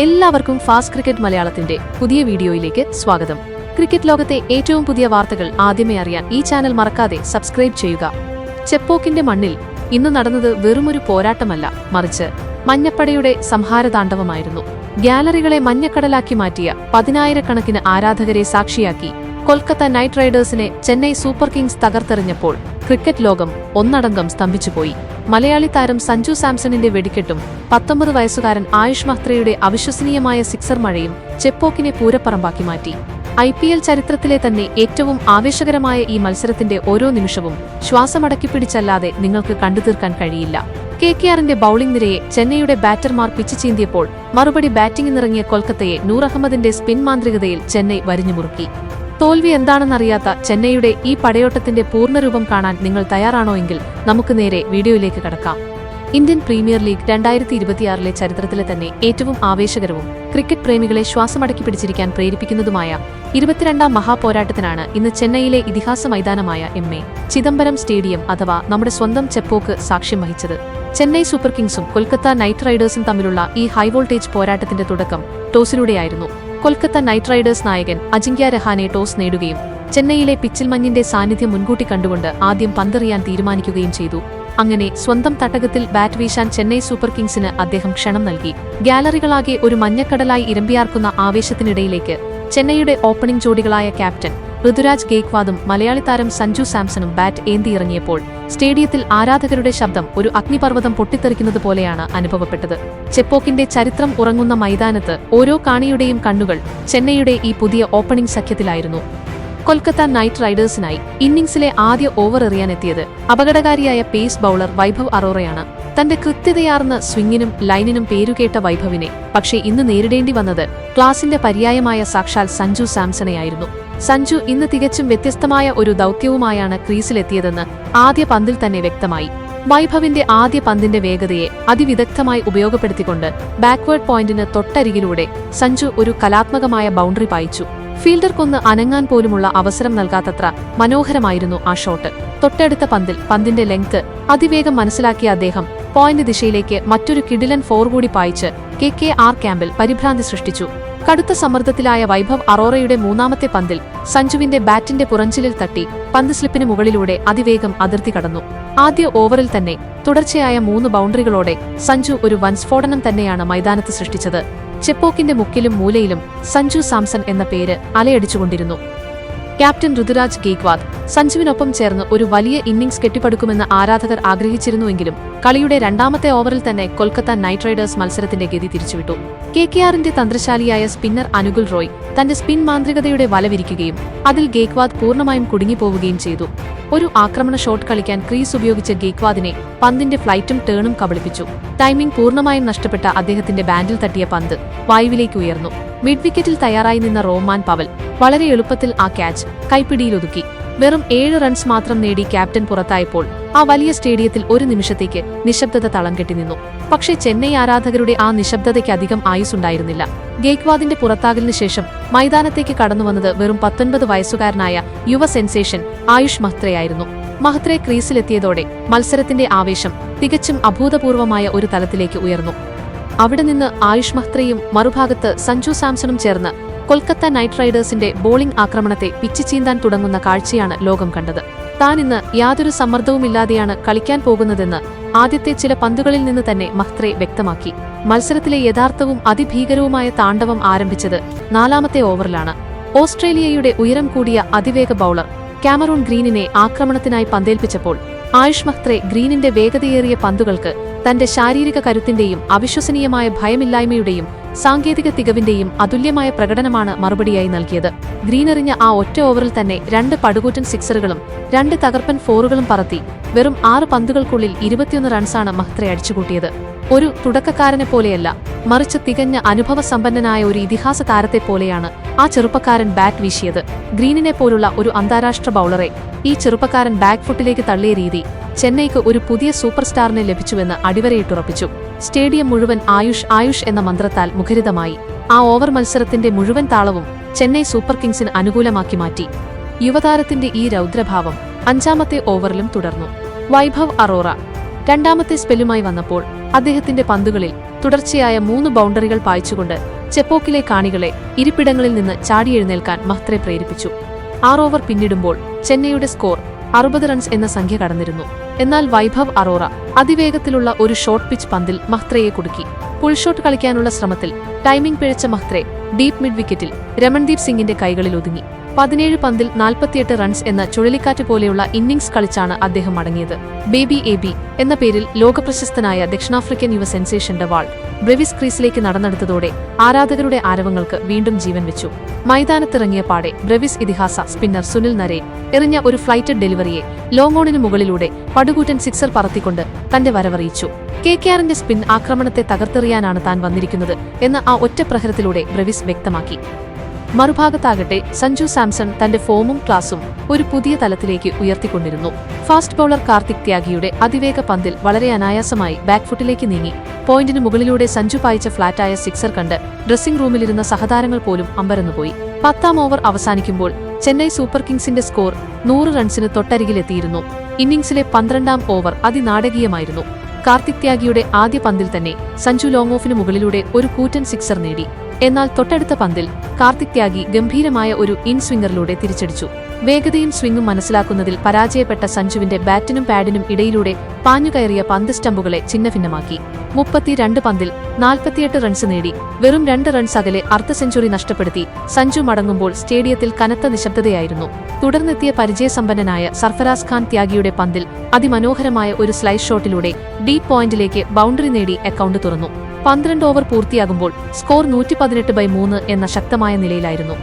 എല്ലാവർക്കും fast cricket മലയാളത്തിന്റെ പുതിയ വീഡിയോയിലേക്ക് സ്വാഗതം. ക്രിക്കറ്റ് ലോകത്തെ ഏറ്റവും പുതിയ വാർത്തകൾ ആദ്യമേ അറിയാൻ ഈ ചാനൽ മറക്കാതെ സബ്സ്ക്രൈബ് ചെയ്യുക. ചെപ്പോക്കിന്റെ മണ്ണിൽ ഇന്ന് നടന്നത് വെറുമൊരു പോരാട്ടമല്ല, മറിച്ച് മഞ്ഞപ്പടയുടെ സംഹാരതാണ്ഡവമായിരുന്നു. ഗ്യാലറികളെ മഞ്ഞക്കടലാക്കി മാറ്റിയ 10,000-കണക്കിന് ആരാധകരെ സാക്ഷിയാക്കി കൊൽക്കത്ത നൈറ്റ് റൈഡേഴ്സിനെ ചെന്നൈ സൂപ്പർ കിങ്സ് തകർത്തെറിഞ്ഞപ്പോൾ ക്രിക്കറ്റ് ലോകം ഒന്നടങ്കം സ്തംഭിച്ചുപോയി. മലയാളി താരം സഞ്ജു സാംസണിന്റെ വെടിക്കെട്ടും 19 വയസ്സുകാരൻ ആയുഷ് മഹ്ത്രയുടെ അവിശ്വസനീയമായ സിക്സർ മഴയും ചെപ്പോക്കിനെ പൂരപ്പറമ്പാക്കി മാറ്റി. IPL ചരിത്രത്തിലെ തന്നെ ഏറ്റവും ആവേശകരമായ ഈ മത്സരത്തിന്റെ ഓരോ നിമിഷവും ശ്വാസമടക്കിപ്പിടിച്ചല്ലാതെ നിങ്ങൾക്ക് കണ്ടുതീർക്കാൻ കഴിയില്ല. KKRന്റെ ബൌളിംഗ് നിരയെ ചെന്നൈയുടെ ബാറ്റർമാർ പിച്ച് ചീന്തിയപ്പോൾ മറുപടി ബാറ്റിംഗിനിറങ്ങിയ കൊൽക്കത്തയെ നൂർ അഹമ്മദിന്റെ സ്പിൻ മാന്ത്രികതയിൽ ചെന്നൈ വരിഞ്ഞുമുറുക്കി. തോൽവി എന്താണെന്നറിയാത്ത ചെന്നൈയുടെ ഈ പടയോട്ടത്തിന്റെ പൂർണ്ണരൂപം കാണാൻ നിങ്ങൾ തയ്യാറാണോ എങ്കിൽ നമുക്ക് നേരെ വീഡിയോയിലേക്ക് കടക്കാം. ഇന്ത്യൻ പ്രീമിയർ ലീഗ് 2026 ചരിത്രത്തിലെ തന്നെ ഏറ്റവും ആവേശകരവും ക്രിക്കറ്റ് പ്രേമികളെ ശ്വാസമടക്കി പിടിച്ചിരിക്കാൻ പ്രേരിപ്പിക്കുന്നതുമായ 22ാം മഹാപോരാട്ടത്തിനാണ് ഇന്ന് ചെന്നൈയിലെ ഇതിഹാസ മൈതാനമായ MA ചിദംബരം സ്റ്റേഡിയം അഥവാ നമ്മുടെ സ്വന്തം ചെപ്പോക്ക് സാക്ഷ്യം വഹിച്ചത്. ചെന്നൈ സൂപ്പർ കിങ്സും കൊൽക്കത്ത നൈറ്റ് റൈഡേഴ്സും തമ്മിലുള്ള ഈ ഹൈവോൾട്ടേജ് പോരാട്ടത്തിന്റെ തുടക്കം ടോസിലൂടെയായിരുന്നു. കൊൽക്കത്ത നൈറ്റ് റൈഡേഴ്സ് നായകൻ അജിങ്ക്യ രഹാനെ ടോസ് നേടുകയും ചെന്നൈയിലെ പിച്ചിൽ മഞ്ഞിന്റെ സാന്നിധ്യം മുൻകൂട്ടി കണ്ടുകൊണ്ട് ആദ്യം പന്തെറിയാൻ തീരുമാനിക്കുകയും ചെയ്തു. അങ്ങനെ സ്വന്തം തട്ടകത്തിൽ ബാറ്റ് വീശാൻ ചെന്നൈ സൂപ്പർ കിങ്സിന് അദ്ദേഹം ക്ഷണം നൽകി. ഗ്യാലറികളാകെ ഒരു മഞ്ഞക്കടലായി ഇരമ്പിയാർക്കുന്ന ആവേശത്തിനിടയിലേക്ക് ചെന്നൈയുടെ ഓപ്പണിംഗ് ജോഡികളായ ക്യാപ്റ്റൻ ഋതുരാജ് ഗേക്വാദും മലയാളി താരം സഞ്ജു സാംസണും ബാറ്റ് ഏന്തിയിറങ്ങിയപ്പോൾ സ്റ്റേഡിയത്തിൽ ആരാധകരുടെ ശബ്ദം ഒരു അഗ്നിപർവ്വതം പൊട്ടിത്തെറിക്കുന്നത് പോലെയാണ് അനുഭവപ്പെട്ടത്. ചെപ്പോക്കിന്റെ ചരിത്രം ഉറങ്ങുന്ന മൈതാനത്ത് ഓരോ കാണിയുടെയും കണ്ണുകൾ ചെന്നൈയുടെ ഈ പുതിയ ഓപ്പണിംഗ് സഖ്യത്തിലായിരുന്നു. കൊൽക്കത്ത നൈറ്റ് റൈഡേഴ്സിനായി ഇന്നിംഗ്സിലെ ആദ്യ ഓവർ എറിയാനെത്തിയത് അപകടകാരിയായ പേസ് ബൌളർ വൈഭവ് അറോറയാണ്. തന്റെ കൃത്യതയാർന്ന സ്വിംഗിനും ലൈനിനും പേരുകേട്ട വൈഭവിനെ പക്ഷേ ഇന്ന് നേരിടേണ്ടി വന്നത് ക്ലാസിന്റെ പര്യായമായ സാക്ഷാൽ സഞ്ജു സാംസണെയായിരുന്നു. സഞ്ജു ഇന്ന് തികച്ചും വ്യത്യസ്തമായ ഒരു ദൌത്യവുമായാണ് ക്രീസിലെത്തിയതെന്ന് ആദ്യ പന്തിൽ തന്നെ വ്യക്തമായി. വൈഭവിന്റെ ആദ്യ പന്തിന്റെ വേഗതയെ അതിവിദഗ്ധമായി ഉപയോഗപ്പെടുത്തിക്കൊണ്ട് ബാക്ക്വേർഡ് പോയിന്റിന് തൊട്ടരികിലൂടെ സഞ്ജു ഒരു കലാത്മകമായ ബൗണ്ടറി പായിച്ചു. ഫീൽഡർക്കൊന്ന് അനങ്ങാൻ പോലുമുള്ള അവസരം നൽകാത്തത്ര മനോഹരമായിരുന്നു ആ ഷോട്ട്. തൊട്ടടുത്ത പന്തിൽ പന്തിന്റെ ലെങ്ത് അതിവേഗം മനസ്സിലാക്കിയ അദ്ദേഹം പോയിന്റ് ദിശയിലേക്ക് മറ്റൊരു കിടിലൻ ഫോർ കൂടി പായിച്ച് KKR ക്യാമ്പിൽ പരിഭ്രാന്തി സൃഷ്ടിച്ചു. കടുത്ത സമ്മർദ്ദത്തിലായ വൈഭവ് അറോറയുടെ മൂന്നാമത്തെ പന്തിൽ സഞ്ജുവിന്റെ ബാറ്റിന്റെ പുറഞ്ചിലിൽ തട്ടി പന്ത് സ്ലിപ്പിന് മുകളിലൂടെ അതിവേഗം അതിർത്തി കടന്നു. ആദ്യ ഓവറിൽ തന്നെ തുടർച്ചയായ 3 ബൗണ്ടറികളോടെ സഞ്ജു ഒരു വൻസ്ഫോടനം തന്നെയാണ് മൈതാനത്ത് സൃഷ്ടിച്ചത്. ചെപ്പോക്കിന്റെ മുക്കിലും മൂലയിലും സഞ്ജു സാംസൺ എന്ന പേര് അലയടിച്ചുകൊണ്ടിരുന്നു. ക്യാപ്റ്റൻ ഋതുരാജ് ഗേക്വാദ് സഞ്ജുവിനൊപ്പം ചേർന്ന് ഒരു വലിയ ഇന്നിംഗ്സ് കെട്ടിപ്പടുക്കുമെന്ന് ആരാധകർ ആഗ്രഹിച്ചിരുന്നുവെങ്കിലും കളിയുടെ രണ്ടാമത്തെ ഓവറിൽ തന്നെ കൊൽക്കത്ത നൈറ്റ് റൈഡേഴ്സ് മത്സരത്തിന്റെ ഗതി തിരിച്ചുവിട്ടു. KKRന്റെ തന്ത്രശാലിയായ സ്പിന്നർ അനുകുൽ റോയ് തന്റെ സ്പിൻ മാന്ത്രികതയുടെ വലവിരിക്കുകയും അതിൽ ഗേക്വാദ് പൂർണ്ണമായും കുടുങ്ങിപ്പോവുകയും ചെയ്തു. ഒരു ആക്രമണ ഷോട്ട് കളിക്കാൻ ക്രീസ് ഉപയോഗിച്ച ഗേക്വാദിനെ പന്തിന്റെ ഫ്ലൈറ്റും ടേണും കബളിപ്പിച്ചു. ടൈമിംഗ് പൂർണ്ണമായും നഷ്ടപ്പെട്ട അദ്ദേഹത്തിന്റെ ബാൻഡിൽ തട്ടിയ പന്ത് വായുവിലേക്ക് ഉയർന്നു. മിഡ് വിക്കറ്റിൽ തയ്യാറായി നിന്ന റോമാൻ പവൽ വളരെ എളുപ്പത്തിൽ ആ ക്യാച്ച് കൈപ്പിടിയിലൊതുക്കി. വെറും 7 റൺസ് മാത്രം നേടി ക്യാപ്റ്റൻ പുറത്തായപ്പോൾ ആ വലിയ സ്റ്റേഡിയത്തിൽ ഒരു നിമിഷത്തേക്ക് നിശബ്ദത തളം കെട്ടിനിന്നു. പക്ഷേ ചെന്നൈ ആരാധകരുടെ ആ നിശബ്ദതയ്ക്ക് അധികം ആയുസ്സുണ്ടായിരുന്നില്ല. ഗേക്വാദിന്റെ പുറത്താകലിന് ശേഷം മൈതാനത്തേക്ക് കടന്നുവന്നത് വെറും 19 വയസ്സുകാരനായ യുവ സെൻസേഷൻ ആയുഷ് മഹ്ത്രയായിരുന്നു. മഹ്ത്ര ക്രീസിലെത്തിയതോടെ മത്സരത്തിന്റെ ആവേശം തികച്ചും അഭൂതപൂർവമായ ഒരു തലത്തിലേക്ക് ഉയർന്നു. അവിടെ നിന്ന് ആയുഷ് മഹ്ത്രയും മറുഭാഗത്ത് സഞ്ജു സാംസണും ചേർന്ന് കൊൽക്കത്ത നൈറ്റ് റൈഡേഴ്സിന്റെ ബോളിംഗ് ആക്രമണത്തെ പിച്ച് ചീന്താൻ തുടങ്ങുന്ന കാഴ്ചയാണ് ലോകം കണ്ടത്. താൻ ഇന്ന് യാതൊരു സമ്മർദ്ദവുമില്ലാതെയാണ് കളിക്കാൻ പോകുന്നതെന്ന് ആദ്യത്തെ ചില പന്തുകളിൽ നിന്ന് തന്നെ മഹ്ത്ര വ്യക്തമാക്കി. മത്സരത്തിലെ യഥാർത്ഥവും അതിഭീകരവുമായ താണ്ഡവം ആരംഭിച്ചത് 4ാമത്തെ ഓവറിലാണ്. ഓസ്ട്രേലിയയുടെ ഉയരം കൂടിയ അതിവേഗ ബൌളർ കാമറൂൺ ഗ്രീനിനെ ആക്രമണത്തിനായി പന്തേൽപ്പിച്ചപ്പോൾ ആയുഷ് മഹ്ത്ര ഗ്രീനിന്റെ വേഗതയേറിയ പന്തുകൾക്ക് തന്റെ ശാരീരിക കരുത്തിന്റെയും അവിശ്വസനീയമായ ഭയമില്ലായ്മയുടെയും സാങ്കേതിക തികവിന്റെയും അതുല്യമായ പ്രകടനമാണ് മറുപടിയായി നൽകിയത്. ഗ്രീനെറിഞ്ഞ ആ ഒറ്റ ഓവറിൽ തന്നെ 2 പടുകൂറ്റൻ സിക്സറുകളും 2 തകർപ്പൻ ഫോറുകളും പറത്തി വെറും 6 പന്തുകൾക്കുള്ളിൽ 21 റൺസാണ് മഹ്ത്ര അടിച്ചുകൂട്ടിയത്. ഒരു തുടക്കക്കാരനെ പോലെയല്ല, മറിച്ച് തികഞ്ഞ അനുഭവസമ്പന്നനായ ഒരു ഇതിഹാസ താരത്തെപ്പോലെയാണ് ആ ചെറുപ്പക്കാരൻ ബാറ്റ് വീശിയത്. ഗ്രീനിനെ പോലുള്ള ഒരു അന്താരാഷ്ട്ര ബൌളറെ ഈ ചെറുപ്പക്കാരൻ ബാക്ക് ഫുട്ടിലേക്ക് തള്ളിയ രീതി ചെന്നൈക്ക് ഒരു പുതിയ സൂപ്പർ സ്റ്റാറിനെ ലഭിച്ചുവെന്ന് അടിവരയിട്ടുറപ്പിച്ചു. സ്റ്റേഡിയം മുഴുവൻ ആയുഷ് എന്ന മന്ത്രത്താൽ മുഖരിതമായി. ആ ഓവർ മത്സരത്തിന്റെ മുഴുവൻ താളവും ചെന്നൈ സൂപ്പർ കിങ്സിന് അനുകൂലമാക്കി മാറ്റി. യുവതാരത്തിന്റെ ഈ രൗദ്രഭാവം 5ാമത്തെ ഓവറിലും തുടർന്നു. വൈഭവ് അറോറ രണ്ടാമത്തെ സ്പെല്ലുമായി വന്നപ്പോൾ അദ്ദേഹത്തിന്റെ പന്തുകളിൽ തുടർച്ചയായ 3 ബൗണ്ടറികൾ പായിച്ചുകൊണ്ട് ചെപ്പോക്കിലെ കാണികളെ ഇരിപ്പിടങ്ങളിൽ നിന്ന് ചാടിയെഴുന്നേൽക്കാൻ മഹ്ത്രേ പ്രേരിപ്പിച്ചു. 6 ഓവർ പിന്നിടുമ്പോൾ ചെന്നൈയുടെ സ്കോർ 60 റൺസ് എന്ന സംഖ്യ കടന്നിരുന്നു. എന്നാൽ വൈഭവ് അറോറ അതിവേഗത്തിലുള്ള ഒരു ഷോർട്ട് പിച്ച് പന്തിൽ മഹ്ത്രയെ കുടുക്കി. പുൾഷോട്ട് കളിക്കാനുള്ള ശ്രമത്തിൽ ടൈമിംഗ് പിഴച്ച മഹ്ത്രേ ഡീപ് മിഡ് വിക്കറ്റിൽ രമൺദീപ് സിംഗിന്റെ കൈകളിൽ ഒതുങ്ങി. 17 പന്തിൽ 48 റൺസ് എന്ന ചുഴലിക്കാറ്റ് പോലെയുള്ള ഇന്നിംഗ്സ് കളിച്ചാണ് അദ്ദേഹം മടങ്ങിയത്. ബേബി എ ബി എന്ന പേരിൽ ലോകപ്രശസ്തനായ ദക്ഷിണാഫ്രിക്കൻ യുവ സെൻസേഷൻ വാൾട്ട് ബ്രെവിസ് ക്രീസിലേക്ക് നടന്നെടുത്തതോടെ ആരാധകരുടെ ആരവങ്ങൾക്ക് വീണ്ടും ജീവൻ വെച്ചു. മൈതാനത്തിറങ്ങിയ പാടെ ബ്രെവിസ് ഇതിഹാസ സ്പിന്നർ സുനിൽ നരേൻ എറിഞ്ഞ ഒരു ഫ്ലൈറ്റഡ് ഡെലിവറിയെ ലോങ് ഓണിന് മുകളിലൂടെ പടുകൂറ്റൻ സിക്സർ പറത്തിക്കൊണ്ട് തന്റെ വരവറിയിച്ചു. കെകെആറിന്റെ സ്പിൻ ആക്രമണത്തെ തകർത്തെറിയാനാണ് താൻ വന്നിരിക്കുന്നത് എന്ന് ആ ഒറ്റ പ്രഹരത്തിലൂടെ ബ്രെവിസ് വ്യക്തമാക്കി. മറുഭാഗത്താകട്ടെ സഞ്ജു സാംസൺ തന്റെ ഫോമും ക്ലാസും ഒരു പുതിയ തലത്തിലേക്ക് ഉയർത്തിക്കൊണ്ടിരുന്നു. ഫാസ്റ്റ് ബൌളർ കാർത്തിക് ത്യാഗിയുടെ അതിവേഗ പന്തിൽ വളരെ അനായാസമായി ബാക്ക്ഫുട്ടിലേക്ക് നീങ്ങി പോയിന്റിന് മുകളിലൂടെ സഞ്ജു പായിച്ച ഫ്ളാറ്റായ സിക്സർ കണ്ട് ഡ്രസ്സിംഗ് റൂമിലിരുന്ന സഹതാരങ്ങൾ പോലും അമ്പരന്നുപോയി. 10ാം ഓവർ അവസാനിക്കുമ്പോൾ ചെന്നൈ സൂപ്പർ കിങ്സിന്റെ സ്കോർ 100 റൺസിന് തൊട്ടരികിലെത്തിയിരുന്നു. ഇന്നിംഗ്സിലെ 12ാം ഓവർ അതിനാടകീയമായിരുന്നു. കാർത്തിക് ത്യാഗിയുടെ ആദ്യ പന്തിൽ തന്നെ സഞ്ജു ലോങ് ഓഫിന് മുകളിലൂടെ ഒരു കൂറ്റൻ സിക്സർ നേടി. എന്നാൽ തൊട്ടടുത്ത പന്തിൽ കാർത്തിക് ത്യാഗി ഗംഭീരമായ ഒരു ഇൻ സ്വിംഗറിലൂടെ തിരിച്ചടിച്ചു. വേഗതയും സ്വിംഗും മനസ്സിലാക്കുന്നതിൽ പരാജയപ്പെട്ട സഞ്ജുവിന്റെ ബാറ്റിനും പാഡിനും ഇടയിലൂടെ പാഞ്ഞുകയറിയ പന്ത് സ്റ്റമ്പുകളെ ഛിന്നഭിന്നമാക്കി. 32 പന്തിൽ 48 റൺസ് നേടി വെറും 2 റൺസ് അകലെ അർദ്ധ സെഞ്ചുറി നഷ്ടപ്പെടുത്തി സഞ്ജു മടങ്ങുമ്പോൾ സ്റ്റേഡിയത്തിൽ കനത്ത നിശബ്ദതയായിരുന്നു. തുടർന്നെത്തിയ പരിചയസമ്പന്നനായ സർഫറാസ് ഖാൻ ത്യാഗിയുടെ പന്തിൽ അതിമനോഹരമായ ഒരു സ്ലൈസ് ഷോട്ടിലൂടെ ഡീപ് പോയിന്റിലേക്ക് ബൗണ്ടറി നേടി അക്കൗണ്ട് തുറന്നു. 12 ഓവർ പൂർത്തിയാകുമ്പോൾ സ്കോർ 118/3 എന്ന ശക്തമായ നിലയിലായിരുന്നു.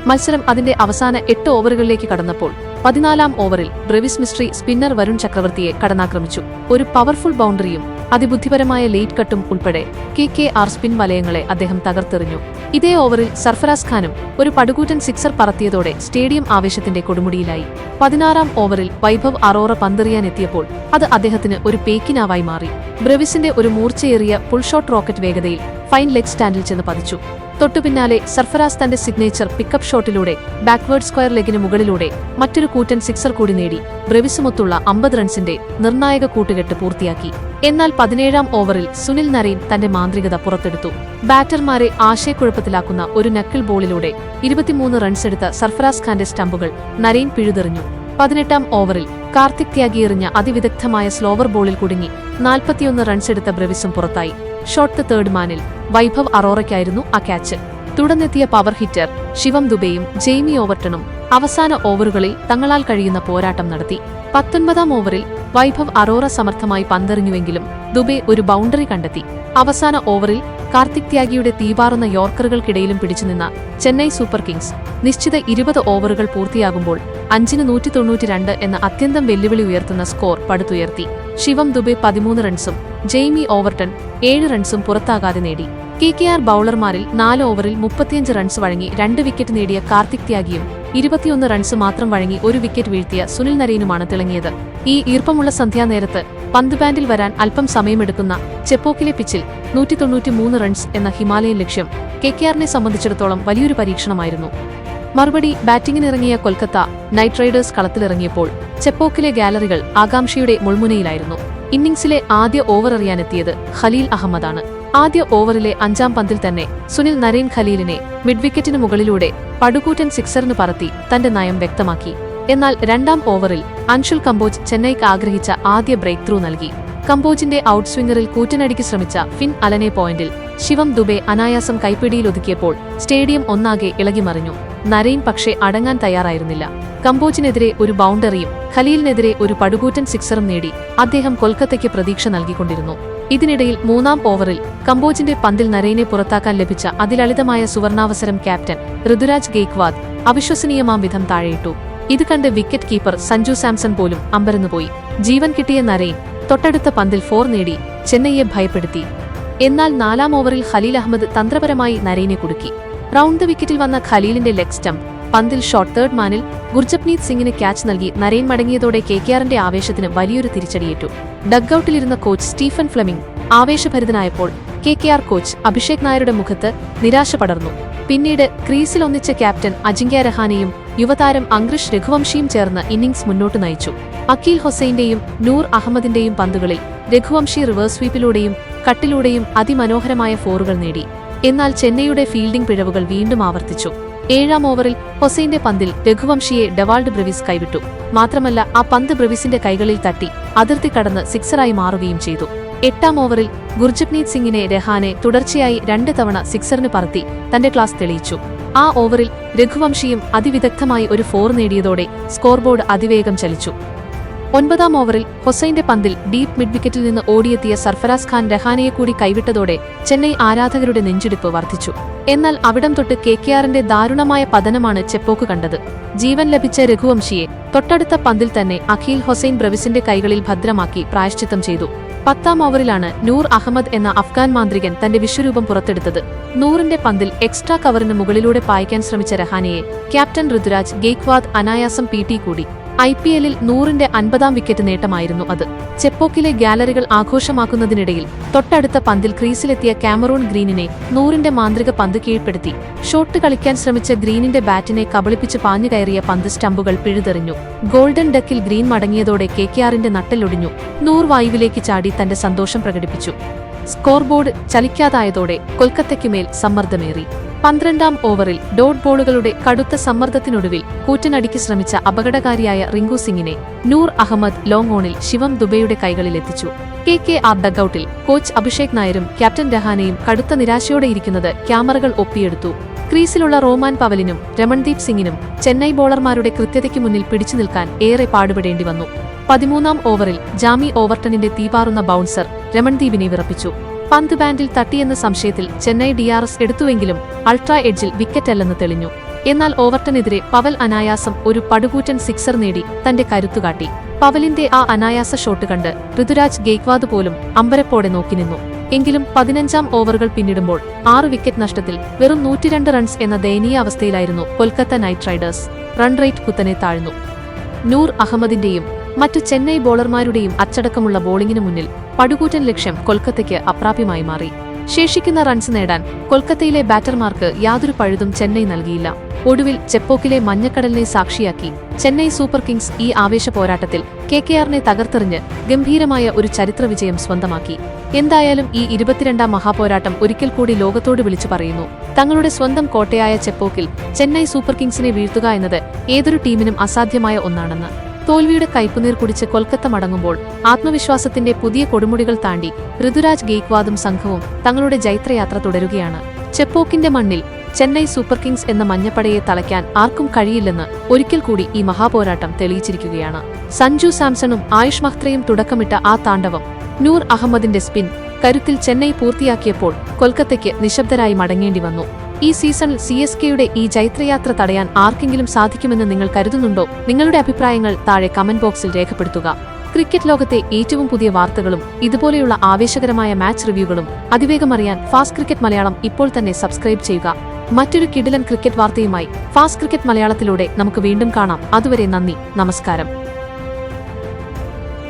മത്സരം അതിന്റെ അവസാന 8 ഓവറുകളിലേക്ക് കടന്നപ്പോൾ 14ാം ഓവറിൽ ബ്രെവിസ് മിസ്ട്രി സ്പിന്നർ വരുൺ ചക്രവർത്തിയെ കടന്നാക്രമിച്ചു. ഒരു പവർഫുൾ ബൗണ്ടറിയും അതിബുദ്ധിപരമായ ലേറ്റ് കട്ടും ഉൾപ്പെടെ കെകെആർ സ്പിൻ വലയങ്ങളെ അദ്ദേഹം തകർത്തെറിഞ്ഞു. ഇതേ ഓവറിൽ സർഫറാസ് ഖാനും ഒരു പടുകൂറ്റൻ സിക്സർ പറത്തിയതോടെ സ്റ്റേഡിയം ആവേശത്തിന്റെ കൊടുമുടിയിലായി. 16ാം ഓവറിൽ വൈഭവ് അറോറ പന്തെറിയാനെത്തിയപ്പോൾ അത് അദ്ദേഹത്തിന് ഒരു പേക്കിനാവായി മാറി. ബ്രെവിസിന്റെ ഒരു മൂർച്ചയേറിയ പുൾഷോട്ട് റോക്കറ്റ് വേഗതയിൽ ഫൈൻ ലെഗ് സ്റ്റാൻഡിൽ ചെന്ന് പതിച്ചു. തൊട്ടുപിന്നാലെ സർഫറാസ് തന്റെ സിഗ്നേച്ചർ പിക്കപ്പ് ഷോട്ടിലൂടെ ബാക്ക്വേർഡ് സ്ക്വയർ ലെഗിന് മുകളിലൂടെ മറ്റൊരു കൂറ്റൻ സിക്സർ കൂടി നേടി ബ്രെവിസുമൊത്തുള്ള 50 റൺസിന്റെ നിർണായക കൂട്ടുകെട്ട് പൂർത്തിയാക്കി. എന്നാൽ 17ാം ഓവറിൽ സുനിൽ നരേൻ തന്റെ മാന്ത്രികത പുറത്തെടുത്തു. ബാറ്റർമാരെ ആശയക്കുഴപ്പത്തിലാക്കുന്ന ഒരു നക്കിൾ ബോളിലൂടെ 23 റൺസെടുത്ത സർഫറാസ് ഖാന്റെ സ്റ്റമ്പുകൾ നരേൻ പിഴുതെറിഞ്ഞു. 18ാം ഓവറിൽ കാർത്തിക് ത്യാഗി എറിഞ്ഞ അതിവിദഗ്ധമായ സ്ലോവർ ബോളിൽ കുടുങ്ങി 41 റൺസെടുത്ത ബ്രെവിസും പുറത്തായി. ഷോട്ട് തേർഡ് മാനിൽ വൈഭവ് അറോറയ്ക്കായിരുന്നു ആ ക്യാച്ച്. തുടർന്നെത്തിയ പവർ ഹിറ്റർ ശിവം ദുബെയും ജെയ്മി ഓവർട്ടണും അവസാന ഓവറുകളിൽ തങ്ങളാൽ കഴിയുന്ന പോരാട്ടം നടത്തി. 19ാം ഓവറിൽ വൈഭവ് അറോറ സമർത്ഥമായി പന്തെറിഞ്ഞുവെങ്കിലും ദുബെ ഒരു ബൗണ്ടറി കണ്ടെത്തി. അവസാന ഓവറിൽ കാർത്തിക് ത്യാഗിയുടെ തീപാറുന്ന യോർക്കറുകൾക്കിടയിലും പിടിച്ചുനിന്ന ചെന്നൈ സൂപ്പർ കിങ്സ് നിശ്ചിത 20 ഓവറുകൾ പൂർത്തിയാകുമ്പോൾ 5-192 എന്ന അത്യന്തം വെല്ലുവിളി ഉയർത്തുന്ന സ്കോർ പടുത്തുയർത്തി. ശിവം ദുബെ 13 റൺസും ജെയ്മി ഓവർട്ടൺ 7 റൺസും പുറത്താകാതെ നേടി. കെകെആർ ബൌളർമാരിൽ 4 ഓവറിൽ 35 റൺസ് വഴങ്ങി 2 വിക്കറ്റ് നേടിയ കാർത്തിക് ത്യാഗിയും 21 റൺസ് മാത്രം വഴങ്ങി 1 വിക്കറ്റ് വീഴ്ത്തിയ സുനിൽ നരേനുമാണ് തിളങ്ങിയത്. ഈ ഈർപ്പമുള്ള സന്ധ്യാനേരത്ത് പന്ത് ബാൻഡിൽ വരാൻ അല്പം സമയമെടുക്കുന്ന ചെപ്പോക്കിലെ പിച്ചിൽ 193 റൺസ് എന്ന ഹിമാലയൻ ലക്ഷ്യം കെകെആറിനെ സംബന്ധിച്ചിടത്തോളം വലിയൊരു പരീക്ഷണമായിരുന്നു. മറുപടി ബാറ്റിംഗിനിറങ്ങിയ കൊൽക്കത്ത നൈറ്റ് റൈഡേഴ്സ് കളത്തിലിറങ്ങിയപ്പോൾ ചെപ്പോക്കിലെ ഗാലറികൾ ആകാംക്ഷയുടെ മുൾമുനയിലായിരുന്നു. ഇന്നിംഗ്സിലെ ആദ്യ ഓവർ എറിയാനെത്തിയത് ഖലീൽ അഹമ്മദാണ്. ആദ്യ ഓവറിലെ 5ാം പന്തിൽ തന്നെ സുനിൽ നരേൻ ഖലീലിനെ മിഡ് വിക്കറ്റിന് മുകളിലൂടെ പടുകൂറ്റൻ സിക്സറിന് പറത്തി തന്റെ നയം വ്യക്തമാക്കി. എന്നാൽ 2ാം ഓവറിൽ അൻഷുൽ കമ്പോജ് ചെന്നൈക്ക് ആഗ്രഹിച്ച ആദ്യ ബ്രേക്ക് ത്രൂ നൽകി. കമ്പോജിന്റെ ഔട്ട് സ്വിംഗറിൽ കൂറ്റനടിക്ക് ശ്രമിച്ച ഫിൻ അലനെ പോയിന്റിൽ ശിവം ദുബെ അനായാസം കൈപ്പിടിയിലൊതുക്കിയപ്പോൾ സ്റ്റേഡിയം ഒന്നാകെ ഇളകിമറിഞ്ഞു. നരേൻ പക്ഷേ അടങ്ങാൻ തയ്യാറായിരുന്നില്ല. കമ്പോജിനെതിരെ ഒരു ബൗണ്ടറിയും ഖലീലിനെതിരെ ഒരു പടുകൂറ്റൻ സിക്സറും നേടി അദ്ദേഹം കൊൽക്കത്തയ്ക്ക് പ്രതീക്ഷ നൽകിക്കൊണ്ടിരുന്നു. ഇതിനിടയിൽ 3ാം ഓവറിൽ കമ്പോജിന്റെ പന്തിൽ നരേനെ പുറത്താക്കാൻ ലഭിച്ച അതിലളിതമായ സുവർണാവസരം ക്യാപ്റ്റൻ ഋതുരാജ് ഗെയ്ക്വാദ് അവിശ്വസനീയമാം വിധം താഴെയിട്ടു. ഇത് കണ്ട് വിക്കറ്റ് കീപ്പർ സഞ്ജു സാംസൺ പോലും അമ്പരന്നുപോയി. ജീവൻ കിട്ടിയ നരേൻ തൊട്ടടുത്ത പന്തിൽ 4 നേടി ചെന്നൈയെ ഭയപ്പെടുത്തി. എന്നാൽ 4ാം ഓവറിൽ ഖലീൽ അഹമ്മദ് തന്ത്രപരമായി നരേനെ കുടുക്കി. റൗണ്ട് ദ വിക്കറ്റിൽ വന്ന ഖലീലിന്റെ ലെഗ് സ്റ്റംപ് പന്തിൽ ഷോട്ട് തേർഡ് മാനിൽ ഗുർജപ്നീത് സിംഗിന് ക്യാച്ച് നൽകി നരേൻ മടങ്ങിയതോടെ കെകെആറിന്റെ ആവേശത്തിന് വലിയൊരു തിരിച്ചടിയേറ്റു. ഡഗ്ഔട്ടിലിരുന്ന കോച്ച് സ്റ്റീഫൻ ഫ്ലെമിംഗ് ആവേശഭരിതനായപ്പോൾ കെകെആർ കോച്ച് അഭിഷേക് നായരുടെ മുഖത്ത് നിരാശ പടർന്നു. പിന്നീട് ക്രീസിൽ ഒന്നിച്ച ക്യാപ്റ്റൻ അജിങ്ക്യ രഹാനെയും യുവതാരം അംഗ്രിഷ് രഘുവംശിയും ചേർന്ന് ഇന്നിംഗ്സ് മുന്നോട്ട് നയിച്ചു. അക്കീൽ ഹൊസൈന്റെയും നൂർ അഹമ്മദിന്റെയും പന്തുകളിൽ രഘുവംശി റിവേഴ്സ് സ്വീപ്പിലൂടെയും കട്ടിലൂടെയും അതിമനോഹരമായ ഫോറുകൾ നേടി. എന്നാൽ ചെന്നൈയുടെ ഫീൽഡിംഗ് പിഴവുകൾ വീണ്ടും ആവർത്തിച്ചു. 7-ാം ഓവറിൽ ഹൊസൈന്റെ പന്തിൽ രഘുവംശിയെ ഡെവാൾഡ് ബ്രെവിസ് കൈവിട്ടു. മാത്രമല്ല, ആ പന്ത് ബ്രെവിസിന്റെ കൈകളിൽ തട്ടി അതിർത്തി കടന്ന് സിക്സറായി മാറുകയും ചെയ്തു. 8-ാം ഓവറിൽ ഗുർജപ്നീത് സിംഗിനെ രഹാനെ തുടർച്ചയായി 2 തവണ സിക്സറിന് പറത്തി തന്റെ ക്ലാസ് തെളിയിച്ചു. ആ ഓവറിൽ രഘുവംശിയും അതിവിദഗ്ധമായി ഒരു ഫോർ നേടിയതോടെ സ്കോർബോർഡ് അതിവേഗം ചലിച്ചു. 9-ാം ഓവറിൽ ഹൊസൈന്റെ പന്തിൽ ഡീപ് മിഡ് വിക്കറ്റിൽ നിന്ന് ഓടിയെത്തിയ സർഫറാസ് ഖാൻ രഹാനെയെ കൂടി കൈവിട്ടതോടെ ചെന്നൈ ആരാധകരുടെ നെഞ്ചിടിപ്പ് വർദ്ധിച്ചു. എന്നാൽ അവിടം തൊട്ട് കെകെആറിന്റെ ദാരുണമായ പതനമാണ് ചെപ്പോക്ക് കണ്ടത്. ജീവൻ ലഭിച്ച രഘുവംശിയെ തൊട്ടടുത്ത പന്തിൽ തന്നെ അഖീൽ ഹൊസൈൻ ബ്രെവിസിന്റെ കൈകളിൽ ഭദ്രമാക്കി പ്രായശ്ചിത്തം ചെയ്തു. 10-ാം ഓവറിലാണ് നൂർ അഹമ്മദ് എന്ന അഫ്ഗാൻ മാന്ത്രികൻ തന്റെ വിശ്വരൂപം പുറത്തെടുത്തത്. നൂറിന്റെ പന്തിൽ എക്സ്ട്രാ കവറിന് മുകളിലൂടെ പായിക്കാൻ ശ്രമിച്ച രഹാനെയെ ക്യാപ്റ്റൻ ഋതുരാജ് ഗെയ്ക്വാദ് അനായാസം പീട്ടി കൂടി. IPL-ൽ നൂറിന്റെ 50-ാം വിക്കറ്റ് നേട്ടമായിരുന്നു അത്. ചെപ്പോക്കിലെ ഗാലറികൾ ആഘോഷമാക്കുന്നതിനിടയിൽ തൊട്ടടുത്ത പന്തിൽ ക്രീസിലെത്തിയ കാമറൂൺ ഗ്രീനിനെ നൂറിന്റെ മാന്ത്രിക പന്ത് കീഴ്പ്പെടുത്തി. ഷോട്ട് കളിക്കാൻ ശ്രമിച്ച ഗ്രീനിന്റെ ബാറ്റിനെ കബളിപ്പിച്ച് പാഞ്ഞുകയറിയ പന്ത് സ്റ്റമ്പുകൾ പിഴുതെറിഞ്ഞു. Golden ഡക്കിൽ green മടങ്ങിയതോടെ കെകെആറിന്റെ നട്ടെല്ലൊടിഞ്ഞു. നൂർ വായുവിലേക്ക് ചാടി തന്റെ സന്തോഷം പ്രകടിപ്പിച്ചു. സ്കോർബോർഡ് ചലിക്കാതായതോടെ കൊൽക്കത്തയ്ക്കുമേൽ സമ്മർദ്ദമേറി. 12-ാം ഓവറിൽ ഡോട്ട് ബോളുകളുടെ കടുത്ത സമ്മർദ്ദത്തിനൊടുവിൽ കൂറ്റനടിക്ക് ശ്രമിച്ച അപകടകാരിയായ റിങ്കു സിംഗിനെ നൂർ അഹമ്മദ് ലോങ് ഓണിൽ ശിവം ദുബെയുടെ കൈകളിലെത്തിച്ചു. കെകെആർ ഡഗ്ഔട്ടിൽ കോച്ച് അഭിഷേക് നായരും ക്യാപ്റ്റൻ രഹാനെയും കടുത്ത നിരാശയോടെയിരിക്കുന്നത് ക്യാമറകൾ ഒപ്പിയെടുത്തു. ക്രീസിലുള്ള റോമാൻ പവലിനും രമൺദീപ് സിംഗിനും ചെന്നൈ ബോളർമാരുടെ കൃത്യതയ്ക്ക് മുന്നിൽ പിടിച്ചു നിൽക്കാൻ ഏറെ പാടുപെടേണ്ടി വന്നു. 13-ാം ഓവറിൽ ജാമി ഓവർട്ടണിന്റെ തീപാറുന്ന ബൗൺസർ രമൺദീപിനെ വിറപ്പിച്ചു. പന്ത് ബാൻഡിൽ തട്ടിയെന്ന സംശയത്തിൽ ചെന്നൈ DRS എടുത്തുവെങ്കിലും അൾട്രാ എഡ്ജിൽ വിക്കറ്റല്ലെന്ന് തെളിഞ്ഞു. എന്നാൽ ഓവർട്ടനെതിരെ പവൽ അനായാസം ഒരു പടുകൂറ്റൻ സിക്സർ നേടി തന്റെ കരുത്തുകാട്ടി. പവലിന്റെ ആ അനായാസ ഷോട്ട് കണ്ട് ഋതുരാജ് ഗെയ്ക്വാദ് പോലും അമ്പരപ്പോടെ നോക്കിനിന്നു. എങ്കിലും 15-ാം ഓവറുകൾ പിന്നിടുമ്പോൾ 6 വിക്കറ്റ് നഷ്ടത്തിൽ വെറും 102 റൺസ് എന്ന ദയനീയ അവസ്ഥയിലായിരുന്നു Kolkata night Riders. Run rate കുത്തനെ താഴ്ന്നു. നൂർ അഹമ്മദിന്റെയും മറ്റു ചെന്നൈ ബോളർമാരുടെയും അച്ചടക്കമുള്ള ബോളിംഗിനു മുന്നിൽ പടുകൂറ്റൻ ലക്ഷ്യം കൊൽക്കത്തയ്ക്ക് അപ്രാപ്യമായി മാറി. ശേഷിക്കുന്ന റൺസ് നേടാൻ കൊൽക്കത്തയിലെ ബാറ്റർമാർക്ക് യാതൊരു പഴുതും ചെന്നൈ നൽകിയില്ല. ഒടുവിൽ ചെപ്പോക്കിലെ മഞ്ഞക്കടലിനെ സാക്ഷിയാക്കി ചെന്നൈ സൂപ്പർ കിങ്സ് ഈ ആവേശ പോരാട്ടത്തിൽ കെകെആറിനെ തകർത്തെറിഞ്ഞ് ഗംഭീരമായ ഒരു ചരിത്ര വിജയം സ്വന്തമാക്കി. എന്തായാലും ഈ 22-ാം മഹാപോരാട്ടം ഒരിക്കൽ കൂടി ലോകത്തോട് വിളിച്ചു പറയുന്നു, തങ്ങളുടെ സ്വന്തം കോട്ടയായ ചെപ്പോക്കിൽ ചെന്നൈ സൂപ്പർ കിങ്സിനെ വീഴ്ത്തുക എന്നത് ഏതൊരു ടീമിനും അസാധ്യമായ ഒന്നാണെന്ന്. തോൽവിയുടെ കൈപ്പുനീർ കുടിച്ച് കൊൽക്കത്ത മടങ്ങുമ്പോൾ ആത്മവിശ്വാസത്തിന്റെ പുതിയ കൊടുമുടികൾ താണ്ടി ഋതുരാജ് ഗെയ്ക്വാദും സംഘവും തങ്ങളുടെ ജൈത്രയാത്ര തുടരുകയാണ്. ചെപ്പോക്കിന്റെ മണ്ണിൽ ചെന്നൈ സൂപ്പർ കിങ്സ് എന്ന മഞ്ഞപ്പടയെ തളയ്ക്കാൻ ആർക്കും കഴിയില്ലെന്ന് ഒരിക്കൽ കൂടി ഈ മഹാപോരാട്ടം തെളിയിച്ചിരിക്കുകയാണ്. സഞ്ജു സാംസണും ആയുഷ് മഹ്ത്രയും തുടക്കമിട്ട ആ താണ്ഡവം, നൂർ അഹമ്മദിന്റെ സ്പിൻ കരുത്തിൽ ചെന്നൈ പൂർത്തിയാക്കിയപ്പോൾ കൊൽക്കത്തയ്ക്ക് നിശബ്ദരായി മടങ്ങേണ്ടി വന്നു. ഈ സീസണിൽ CSKയുടെ ഈ ജൈത്രയാത്ര തടയാൻ ആർക്കെങ്കിലും സാധിക്കുമെന്ന് നിങ്ങൾ കരുതുന്നുണ്ടോ? നിങ്ങളുടെ അഭിപ്രായങ്ങൾ താഴെ കമന്റ് ബോക്സിൽ രേഖപ്പെടുത്തുക. ക്രിക്കറ്റ് ലോകത്തെ ഏറ്റവും പുതിയ വാർത്തകളും ഇതുപോലെയുള്ള ആവേശകരമായ മാച്ച് റിവ്യൂകളും അതിവേഗം അറിയാൻ ഫാസ്റ്റ് ക്രിക്കറ്റ് മലയാളം ഇപ്പോൾ തന്നെ സബ്സ്ക്രൈബ് ചെയ്യുക. മറ്റൊരു കിടിലൻ ക്രിക്കറ്റ് വാർത്തയുമായി ഫാസ്റ്റ് ക്രിക്കറ്റ് മലയാളത്തിലൂടെ നമുക്ക് വീണ്ടും കാണാം. അതുവരെ നന്ദി, നമസ്കാരം.